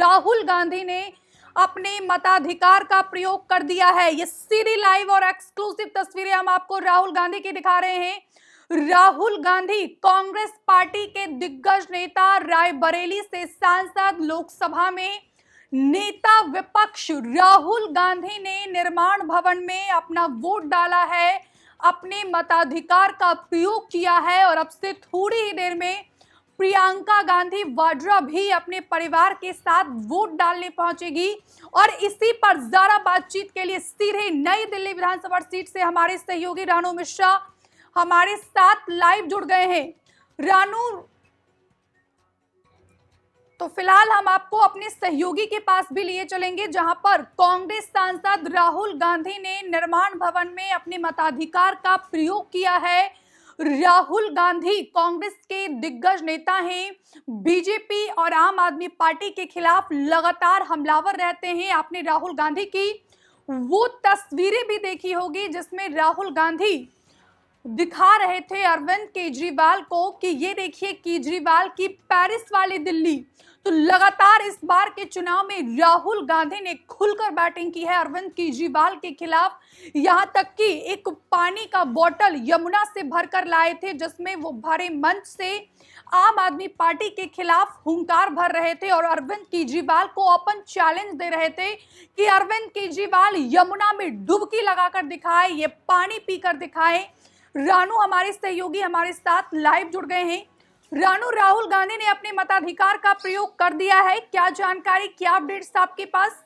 राहुल गांधी ने अपने मताधिकार का प्रयोग कर दिया है। ये सीधी लाइव और एक्सक्लूसिव तस्वीरें हम आपको राहुल गांधी की दिखा रहे हैं। राहुल गांधी कांग्रेस पार्टी के दिग्गज नेता, रायबरेली से सांसद, लोकसभा में नेता विपक्ष राहुल गांधी ने निर्माण भवन में अपना वोट डाला है, अपने मताधिकार का प्रयोग किया है और अब से थोड़ी ही देर में प्रियंका गांधी वाड्रा भी अपने परिवार के साथ वोट डालने पहुंचेगी। और इसी पर जरा बातचीत के लिए सीधे नई दिल्ली विधानसभा सीट से हमारे सहयोगी रानू मिश्रा हमारे साथ लाइव जुड़ गए हैं। रानू, तो फिलहाल हम आपको अपने सहयोगी के पास भी लिए चलेंगे, जहां पर कांग्रेस सांसद राहुल गांधी ने निर्माण भवन में अपने मताधिकार का प्रयोग किया है। राहुल गांधी कांग्रेस के दिग्गज नेता हैं, बीजेपी और आम आदमी पार्टी के खिलाफ लगातार हमलावर रहते हैं। आपने राहुल गांधी की वो तस्वीरें भी देखी होगी जिसमें राहुल गांधी दिखा रहे थे अरविंद केजरीवाल को कि ये देखिए केजरीवाल की पेरिस वाली दिल्ली। तो लगातार इस बार के चुनाव में राहुल गांधी ने खुलकर बैटिंग की है अरविंद केजरीवाल के खिलाफ। यहां तक कि एक पानी का बोतल यमुना से भरकर लाए थे, जिसमें वो भरे मंच से आम आदमी पार्टी के खिलाफ हुंकार भर रहे थे और अरविंद केजरीवाल को ओपन चैलेंज दे रहे थे कि अरविंद केजरीवाल यमुना में डुबकी लगाकर दिखाए, ये पानी पीकर दिखाए। रानू, हमारे सहयोगी हमारे साथ लाइव जुड़ गए हैं। रानू, राहुल गांधी ने अपने मताधिकार का प्रयोग कर दिया है, क्या जानकारी, क्या अपडेट्स आपके पास?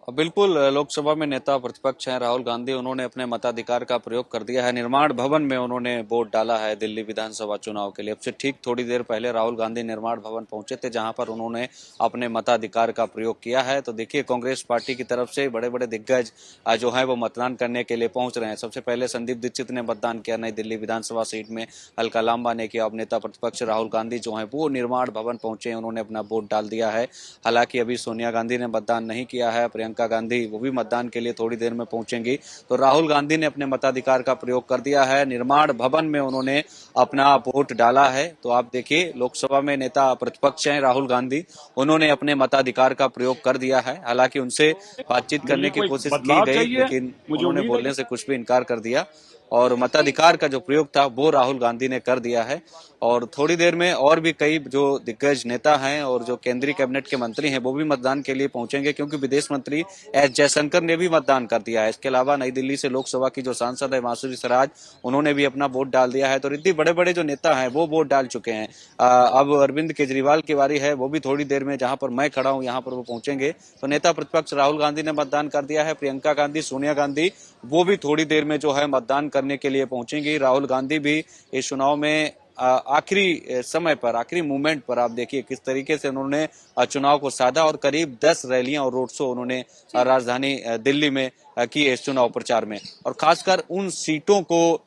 बिल्कुल, लोकसभा में नेता प्रतिपक्ष हैं राहुल गांधी, उन्होंने अपने मताधिकार का प्रयोग कर दिया है। निर्माण भवन में उन्होंने वोट डाला है दिल्ली विधानसभा चुनाव के लिए। अब से ठीक थोड़ी देर पहले राहुल गांधी निर्माण भवन पहुंचे थे, जहां पर उन्होंने अपने मताधिकार का प्रयोग किया है। तो देखिए, कांग्रेस पार्टी की तरफ से बड़े बड़े दिग्गज जो है वो मतदान करने के लिए पहुंच रहे हैं। सबसे पहले संदीप दीक्षित ने मतदान किया नई दिल्ली विधानसभा सीट में, अलका लांबा ने किया। अब नेता प्रतिपक्ष राहुल गांधी जो है वो निर्माण भवन पहुंचे, उन्होंने अपना वोट डाल दिया है। हालांकि अभी सोनिया गांधी ने मतदान नहीं किया है, प्रियंका गांधी वो भी मतदान के लिए थोड़ी देर में पहुंचेंगी। तो राहुल गांधी ने अपने मताधिकार का प्रयोग कर दिया है, निर्माण भवन में उन्होंने अपना वोट डाला है। तो आप देखिए, लोकसभा में नेता प्रतिपक्ष हैं राहुल गांधी, उन्होंने अपने मताधिकार का प्रयोग कर दिया है। हालांकि उनसे बातचीत करने की कोशिश की गई, लेकिन उन्होंने बोलने से कुछ भी इनकार कर दिया और मताधिकार का जो प्रयोग था वो राहुल गांधी ने कर दिया है। और थोड़ी देर में और भी कई जो दिग्गज नेता हैं और जो केंद्रीय कैबिनेट के मंत्री हैं वो भी मतदान के लिए पहुंचेंगे, क्योंकि विदेश मंत्री एस जयशंकर ने भी मतदान कर दिया है। इसके अलावा नई दिल्ली से लोकसभा की जो सांसद है माधुरी सिराज, उन्होंने भी अपना वोट डाल दिया है। तो इतने बड़े बड़े जो नेता हैं वो वोट डाल चुके हैं। अब अरविंद केजरीवाल की बारी है, वो भी थोड़ी देर में जहां पर मैं खड़ा हूं यहाँ पर वो पहुंचेंगे। तो नेता प्रतिपक्ष राहुल गांधी ने मतदान कर दिया है। प्रियंका गांधी, सोनिया गांधी वो भी थोड़ी देर में जो है मतदान करने के लिए पहुंचेंगी। राहुल गांधी भी इस चुनाव में आखिरी समय पर, आखिरी मूवमेंट पर आप देखिए किस तरीके से उन्होंने चुनाव को साधा और करीब 10 रैलियां और रोड शो उन्होंने राजधानी दिल्ली में किए इस चुनाव प्रचार में। और खासकर उन सीटों को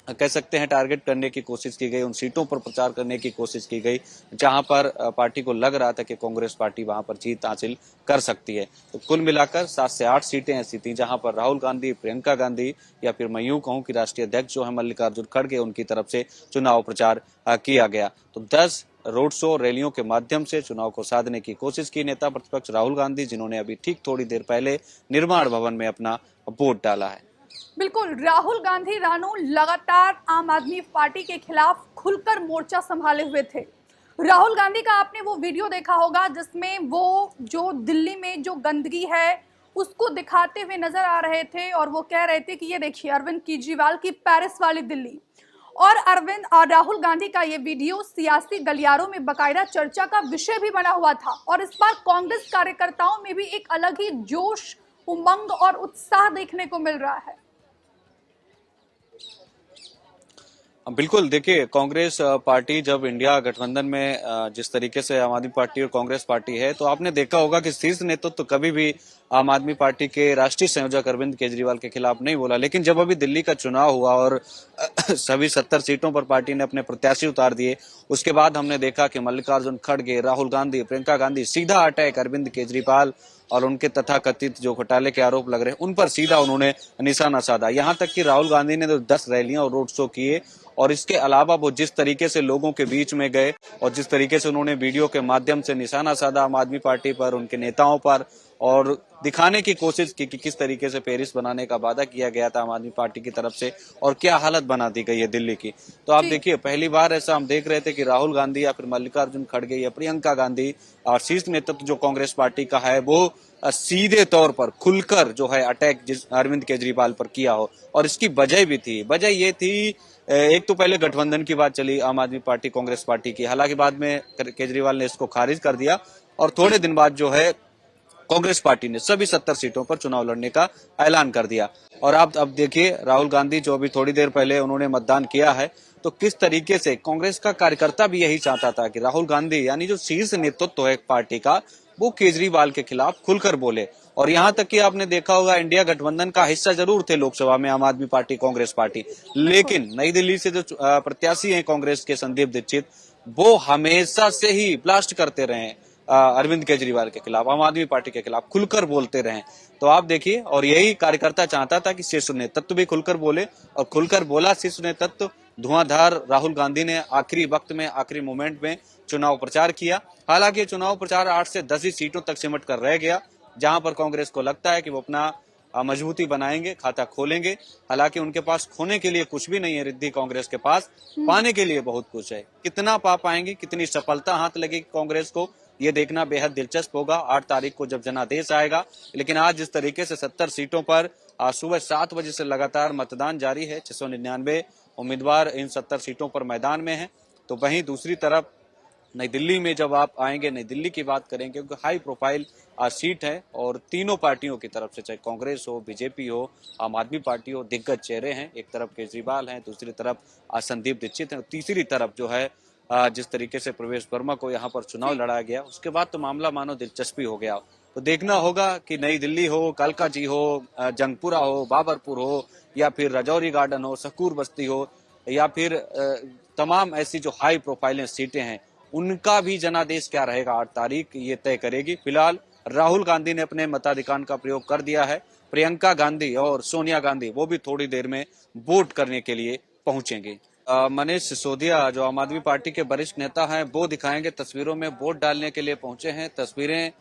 कह सकते हैं टारगेट करने की कोशिश की गई, उन सीटों पर प्रचार करने की कोशिश की गई जहां पर पार्टी को लग रहा था कि कांग्रेस पार्टी वहां पर जीत हासिल कर सकती है। तो कुल मिलाकर 7 से 8 सीटें ऐसी थी जहां पर राहुल गांधी, प्रियंका गांधी या फिर मैं यूं कहूं कि राष्ट्रीय अध्यक्ष जो है मल्लिकार्जुन खड़गे, उनकी तरफ से चुनाव प्रचार किया गया। तो 10 रोड शो रैलियों के माध्यम से चुनाव को साधने की कोशिश की नेता प्रतिपक्ष राहुल गांधी, जिन्होंने अभी ठीक थोड़ी देर पहले निर्माण भवन में अपना वोट डाला है। बिल्कुल, राहुल गांधी, रानू, लगातार आम आदमी पार्टी के खिलाफ खुलकर मोर्चा संभाले हुए थे। राहुल गांधी का आपने वो वीडियो देखा होगा जिसमें वो जो दिल्ली में जो गंदगी है उसको दिखाते हुए नजर आ रहे थे और वो कह रहे थे कि ये देखिए अरविंद केजरीवाल की पेरिस वाली दिल्ली। और राहुल गांधी का ये वीडियो सियासी गलियारों में बकायदा चर्चा का विषय भी बना हुआ था। और इस बार कांग्रेस कार्यकर्ताओं में भी एक अलग ही जोश, उमंग और उत्साह देखने को मिल रहा है। बिल्कुल, देखिए, कांग्रेस पार्टी जब इंडिया गठबंधन में जिस तरीके से आम आदमी पार्टी और कांग्रेस पार्टी है, तो आपने देखा होगा कि शीर्ष नेतृत्व तो कभी भी आम आदमी पार्टी के राष्ट्रीय संयोजक अरविंद केजरीवाल के खिलाफ नहीं बोला। लेकिन जब अभी दिल्ली का चुनाव हुआ और सभी 70 सीटों पर पार्टी ने अपने प्रत्याशी उतार दिए, उसके बाद हमने देखा कि मल्लिकार्जुन खड़गे, राहुल गांधी, प्रियंका गांधी सीधा अटैक अरविंद केजरीवाल और उनके तथाकथित जो घोटाले के आरोप लग रहे हैं उन पर सीधा उन्होंने निशाना साधा। यहाँ तक कि राहुल गांधी ने तो 10 रैलियां और रोड शो किए, और इसके अलावा वो जिस तरीके से लोगों के बीच में गए और जिस तरीके से उन्होंने वीडियो के माध्यम से निशाना साधा आम आदमी पार्टी पर, उनके नेताओं पर, और दिखाने की कोशिश की कि किस तरीके से पेरिस बनाने का वादा किया गया था आम आदमी पार्टी की तरफ से और क्या हालत बना दी गई है दिल्ली की। तो आप देखिए, पहली बार ऐसा हम देख रहे थे कि राहुल गांधी या फिर मल्लिकार्जुन खड़गे या प्रियंका गांधी और शीर्ष नेतृत्व जो कांग्रेस पार्टी का है वो सीधे तौर पर खुलकर जो है अटैक अरविंद केजरीवाल पर किया हो। और इसकी वजह भी थी, वजह ये थी, एक तो पहले गठबंधन की बात चली आम आदमी पार्टी कांग्रेस पार्टी की, हालांकि बाद में केजरीवाल ने इसको खारिज कर दिया और थोड़े दिन बाद जो है कांग्रेस पार्टी ने सभी 70 सीटों पर चुनाव लड़ने का ऐलान कर दिया। और आप अब देखिए, राहुल गांधी जो अभी थोड़ी देर पहले उन्होंने मतदान किया है, तो किस तरीके से कांग्रेस का कार्यकर्ता भी यही चाहता था कि राहुल गांधी यानी जो शीर्ष नेतृत्व है पार्टी का, वो केजरीवाल के खिलाफ खुलकर बोले। और यहाँ तक कि आपने देखा होगा, इंडिया गठबंधन का हिस्सा जरूर थे लोकसभा में आम आदमी पार्टी कांग्रेस पार्टी, लेकिन नई दिल्ली से जो प्रत्याशी हैं कांग्रेस के संदीप दीक्षित, वो हमेशा से ही ब्लास्ट करते रहे अरविंद केजरीवाल के खिलाफ, आम आदमी पार्टी के खिलाफ खुलकर बोलते रहे। तो आप देखिए, और यही कार्यकर्ता चाहता था कि शीर्ष नेतृत्व भी खुलकर बोले, और खुलकर बोला शीर्ष नेतृत्व। धुआंधार राहुल गांधी ने आखिरी वक्त में, आखिरी मोमेंट में चुनाव प्रचार किया। हालांकि चुनाव प्रचार 8 से 10 ही सीटों तक सिमट कर रह गया, जहां पर कांग्रेस को लगता है कि वो अपना मजबूती बनाएंगे, खाता खोलेंगे। हालांकि उनके पास खोने के लिए कुछ भी नहीं है रिद्धि, कांग्रेस के पास पाने के लिए बहुत कुछ है। कितना पा पाएंगे, कितनी सफलता हाथ लगेगी कांग्रेस को, ये देखना बेहद दिलचस्प होगा 8 तारीख को जब जनादेश आएगा। लेकिन आज जिस तरीके से 70 सीटों पर सुबह 7 बजे से लगातार मतदान जारी है, 699 उम्मीदवार इन 70 सीटों पर मैदान में हैं। तो वहीं दूसरी तरफ नई दिल्ली में जब आप आएंगे, नई दिल्ली की बात करेंगे, क्योंकि हाई प्रोफाइल सीट है और तीनों पार्टियों की तरफ से, चाहे कांग्रेस हो, बीजेपी हो, आम आदमी पार्टी हो, दिग्गज चेहरे हैं। एक तरफ केजरीवाल हैं, दूसरी तरफ संदीप दीक्षित हैं, तीसरी तरफ जो है जिस तरीके से प्रवेश वर्मा को यहाँ पर चुनाव लड़ाया गया, उसके बाद तो मामला मानो दिलचस्पी हो गया। तो देखना होगा कि नई दिल्ली हो, कालकाजी हो, जंगपुरा हो, बाबरपुर हो, या फिर राजौरी गार्डन हो, सकूर बस्ती हो, या फिर तमाम ऐसी जो हाई प्रोफाइल सीटें हैं, उनका भी जनादेश क्या रहेगा 8 तारीख ये तय करेगी। फिलहाल राहुल गांधी ने अपने मताधिकार का प्रयोग कर दिया है। प्रियंका गांधी और सोनिया गांधी वो भी थोड़ी देर में वोट करने के लिए पहुंचेंगे। मनीष सिसोदिया जो आम आदमी पार्टी के वरिष्ठ नेता हैं, वो दिखाएंगे तस्वीरों में, वोट डालने के लिए पहुंचे हैं। तस्वीरें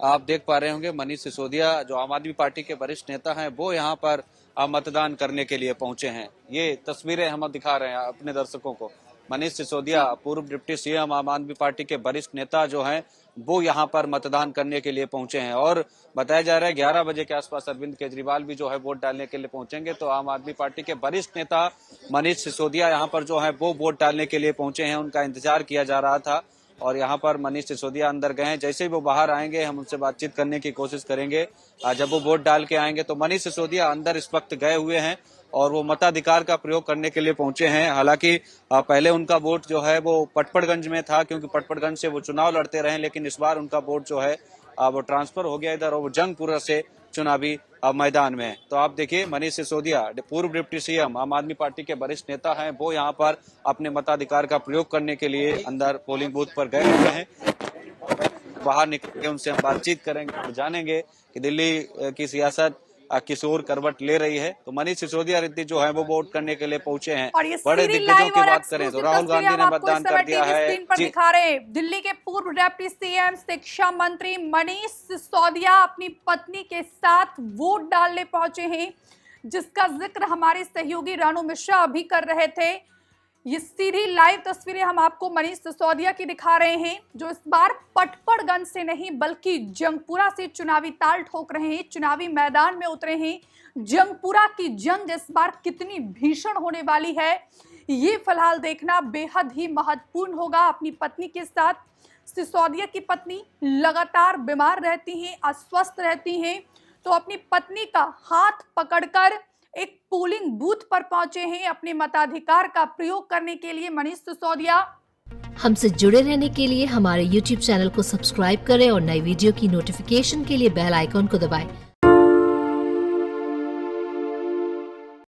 आप देख पा रहे होंगे, मनीष सिसोदिया जो आम आदमी पार्टी के वरिष्ठ नेता हैं, वो यहाँ पर मतदान करने के लिए पहुंचे हैं। ये तस्वीरें हम दिखा रहे हैं अपने दर्शकों को। मनीष सिसोदिया पूर्व डिप्टी सीएम, आम आदमी पार्टी के वरिष्ठ नेता जो हैं, वो यहाँ पर मतदान करने के लिए पहुंचे हैं। और बताया जा रहा है 11 बजे के आसपास अरविंद केजरीवाल भी जो है वोट डालने के लिए पहुंचेंगे। तो आम आदमी पार्टी के वरिष्ठ नेता मनीष सिसोदिया यहाँ पर जो है वो वोट डालने के लिए पहुंचे हैं। उनका इंतजार किया जा रहा था और यहाँ पर मनीष सिसोदिया अंदर गए हैं। जैसे ही वो बाहर आएंगे हम उनसे बातचीत करने की कोशिश करेंगे। जब वो वोट डाल के आएंगे तो मनीष सिसोदिया अंदर इस वक्त गए हुए हैं और वो मताधिकार का प्रयोग करने के लिए पहुंचे हैं। हालांकि पहले उनका वोट जो है वो पटपड़गंज में था, क्योंकि पटपड़गंज से वो चुनाव लड़ते रहे, लेकिन इस बार उनका वोट जो है वो ट्रांसफर हो गया इधर और वो जंगपुरा से चुनावी मैदान में है। तो आप देखिए, मनीष सिसोदिया पूर्व डिप्टी सीएम, आम आदमी पार्टी के वरिष्ठ नेता हैं, वो यहाँ पर अपने मताधिकार का प्रयोग करने के लिए अंदर पोलिंग बूथ पर गए हुए हैं। बाहर निकल के उनसे हम बातचीत करेंगे, जानेंगे कि दिल्ली की सियासत किस ओर करवट ले रही है। तो मनीष सिसोदिया रिद्धि जो है वो वोट करने के लिए पहुंचे हैं। बड़े दिग्गजों की बात करें तो राहुल गांधी ने मतदान कर दिया है। दिखा रहे दिल्ली के पूर्व डिप्टी सीएम, शिक्षा मंत्री मनीष सिसोदिया अपनी पत्नी के साथ वोट डालने पहुंचे हैं, जिसका जिक्र हमारे सहयोगी रानू मिश्रा अभी कर रहे थे। ये सीधी लाइव तस्वीरें हम आपको मनीष सिसोदिया की दिखा रहे हैं, जो इस बार पटपड़गंज से नहीं बल्कि जंगपुरा से चुनावी ताल ठोक रहे हैं, चुनावी मैदान में उतरे हैं। जंगपुरा की जंग इस बार कितनी भीषण होने वाली है, ये फिलहाल देखना बेहद ही महत्वपूर्ण होगा। अपनी पत्नी के साथ सिसोदिया की पत्नी लगातार बीमार रहती हैं, अस्वस्थ रहती हैं, तो अपनी पत्नी का हाथ पकड़कर एक पोलिंग बूथ पर पहुंचे हैं अपने मताधिकार का प्रयोग करने के लिए मनीष सिसोदिया। हमसे जुड़े रहने के लिए हमारे YouTube चैनल को सब्सक्राइब करें और नई वीडियो की नोटिफिकेशन के लिए बेल आइकॉन को दबाएं।